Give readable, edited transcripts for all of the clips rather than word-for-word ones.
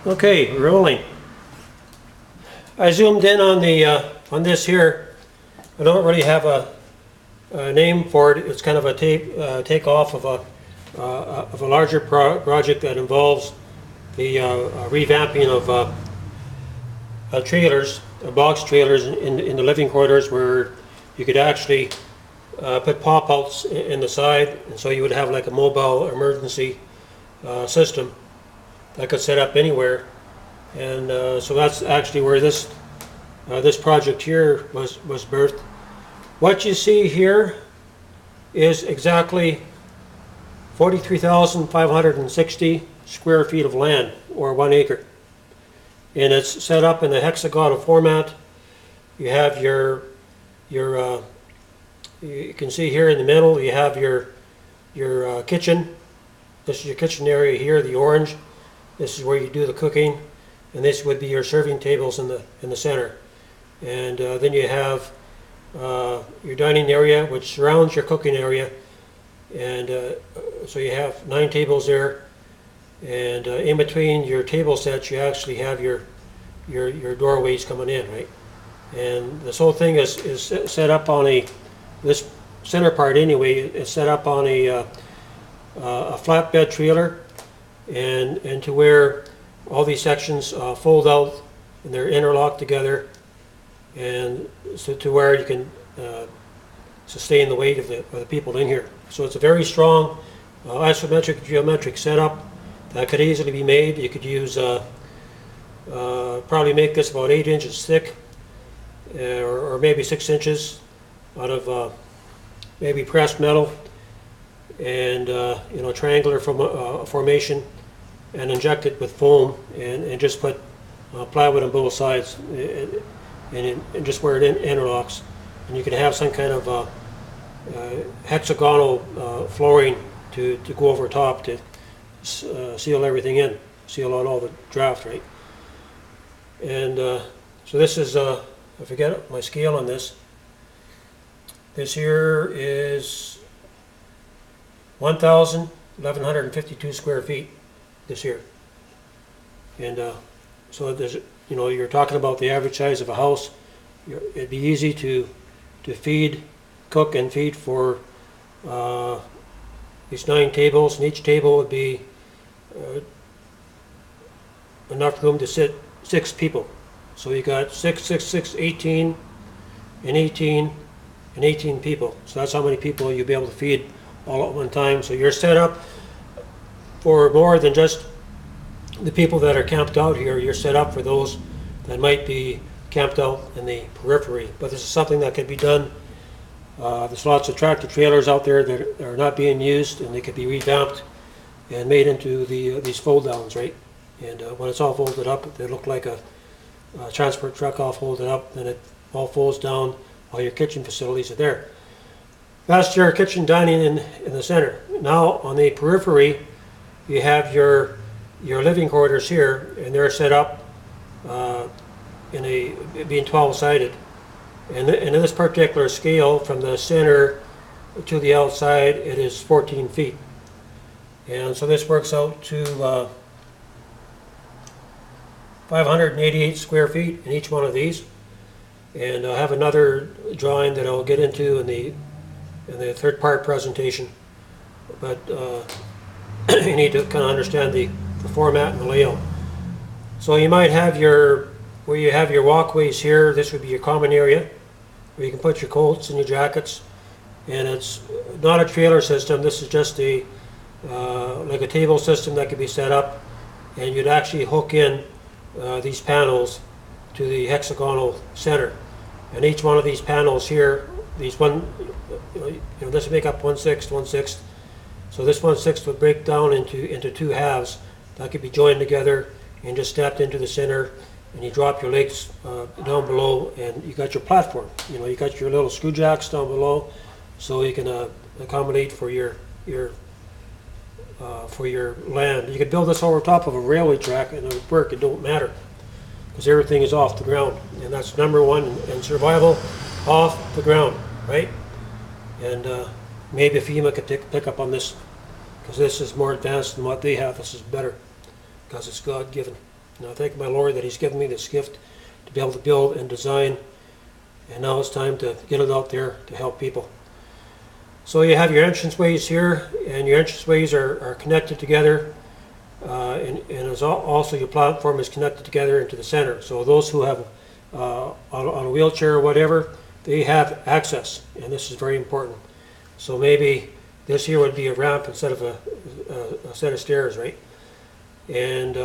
Okay, rolling. I zoomed in on the on this here. I don't really have a name for it. It's kind of a takeoff of a larger project that involves the revamping of trailers, box trailers in the living quarters, where you could actually put pop-outs in the side, and so you would have like a mobile emergency system that could set up anywhere. And so that's actually where this project here was birthed. What you see here is exactly 43,560 square feet of land, or 1 acre. And it's set up in a hexagonal format. You have your you can see here in the middle, you have your kitchen. This is your kitchen area here, the orange. This is where you do the cooking, and this would be your serving tables in the center. And then you have your dining area, which surrounds your cooking area, and so you have 9 tables there. And in between your table sets, you actually have your doorways coming in, right? And this whole thing is set up on this center part anyway, is set up on a flatbed trailer, and to where all these sections fold out and they're interlocked together, and so to where you can sustain the weight of the people in here. So it's a very strong isometric geometric setup that could easily be made. You could use probably make this about 8 inches thick, or maybe 6 inches out of maybe pressed metal, and triangular formation, and inject it with foam, and just put plywood on both sides, and just where it interlocks, and you can have some kind of hexagonal flooring to go over top to seal everything in, seal out all the draft, right? And so this is I forget my scale on this. This here is 1,152 square feet this year. And so there's, you're talking about the average size of a house. It'd be easy to cook and feed for these 9 tables, and each table would be enough room to sit 6 people. So you got 6, 6, 6, 18, and 18, and 18 people. So that's how many people you'll be able to feed all at one time. So you're set up for more than just the people that are camped out here. You're set up for those that might be camped out in the periphery. But this is something that can be done. There's lots of tractor trailers out there that are not being used, and they could be revamped and made into these fold downs, right? And when it's all folded up, they look like a transport truck all folded up, then it all folds down. All your kitchen facilities are there. That's your kitchen dining in the center. Now on the periphery, you have your living quarters here, and they're set up being 12-sided. And in this particular scale, from the center to the outside, it is 14 feet. And so this works out to 588 square feet in each one of these. And I'll have another drawing that I'll get into in the third part presentation. But you need to kind of understand the format and the layout. So you might have where you have your walkways here. This would be your common area where you can put your coats and your jackets. And it's not a trailer system. This is just like a table system that could be set up, and you'd actually hook in these panels to the hexagonal center. And each one of these panels here, this would make up 1/6, 1/6. So this 1/6 would break down into 2 halves that could be joined together and just stepped into the center, and you drop your legs down below, and you got your platform. You got your little screw jacks down below, so you can accommodate for your land. You could build this over top of a railway track and it would work. It don't matter, because everything is off the ground, and that's number one in survival, off the ground, right? And maybe FEMA could pick up on this, because this is more advanced than what they have. This is better because it's God-given. And I thank my Lord that He's given me this gift to be able to build and design, and now it's time to get it out there to help people. So you have your entranceways here, and your entranceways are connected together, and as also your platform is connected together into the center. So those who have on a wheelchair or whatever, they have access, and this is very important. So maybe this here would be a ramp instead of a set of stairs, right? And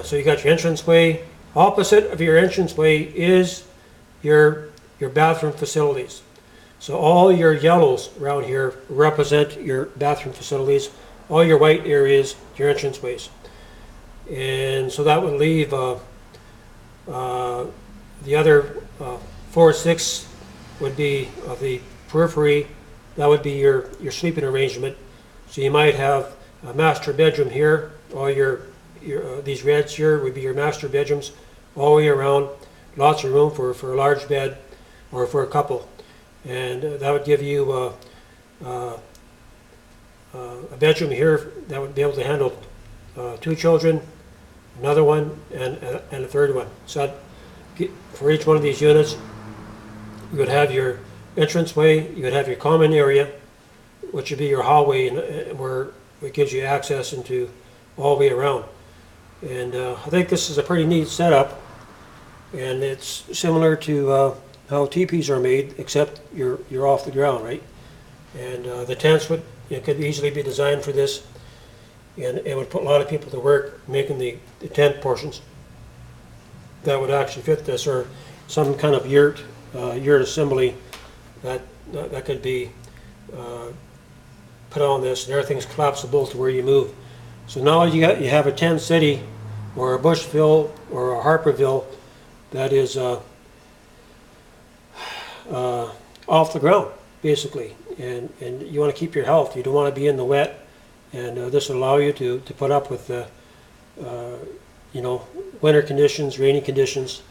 so you got your entranceway. Opposite of your entranceway is your bathroom facilities. So all your yellows around here represent your bathroom facilities. All your white areas, your entranceways. And so that would leave the other 4 or 6 would be of the periphery. That would be your sleeping arrangement. So you might have a master bedroom here. All your these reds here would be your master bedrooms all the way around. Lots of room for a large bed or for a couple. And that would give you a bedroom here that would be able to handle 2 children, another one, and a third one. So for each one of these units, you would have your entranceway, you would have your common area, which would be your hallway, where it gives you access into all the way around. And I think this is a pretty neat setup, and it's similar to how teepees are made, except you're off the ground, right? And the tents could easily be designed for this, and it would put a lot of people to work making the tent portions that would actually fit this, or some kind of yurt assembly that could be put on this, and everything's collapsible to where you move. So now you have a tent city, or a Bushville, or a Harperville that is off the ground, basically, and you want to keep your health. You don't want to be in the wet, and this will allow you to put up with winter conditions, rainy conditions,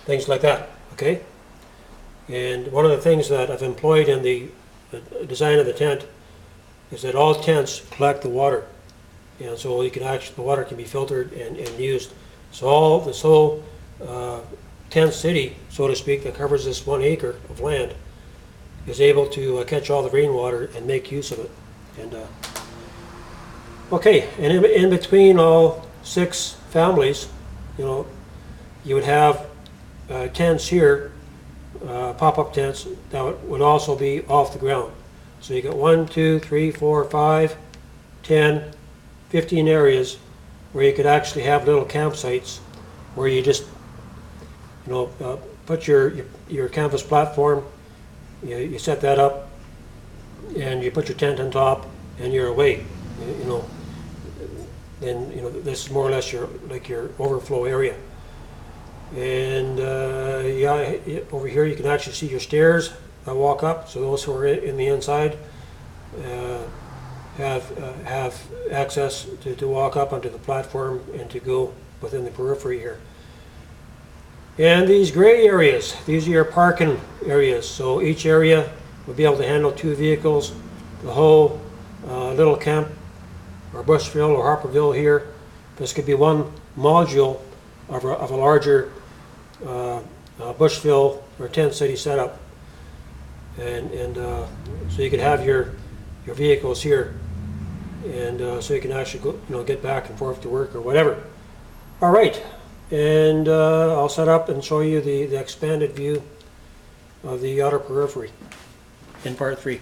things like that. Okay. And one of the things that I've employed in the design of the tent is that all tents collect the water, and so the water can be filtered and used. So this whole tent city, so to speak, that covers this 1 acre of land, is able to catch all the rainwater and make use of it. And okay, and in between all 6 families, you would have tents here, pop-up tents that would also be off the ground. So you got 1, 2, 3, 4, 5, 10, 15 areas where you could actually have little campsites where you just put your canvas platform, you set that up, and you put your tent on top, and you're away. Then this is more or less your overflow area. And over here you can actually see your stairs that walk up. So those who are in the inside have access to walk up onto the platform and to go within the periphery here. And these gray areas, these are your parking areas. So each area will be able to handle 2 vehicles. The whole little camp, or Bushville or Harperville here, this could be one module of a larger Bushville or tent city setup. And so you could have your vehicles here, and so you can actually go, get back and forth to work or whatever. All right. And I'll set up and show you the expanded view of the outer periphery in part 3.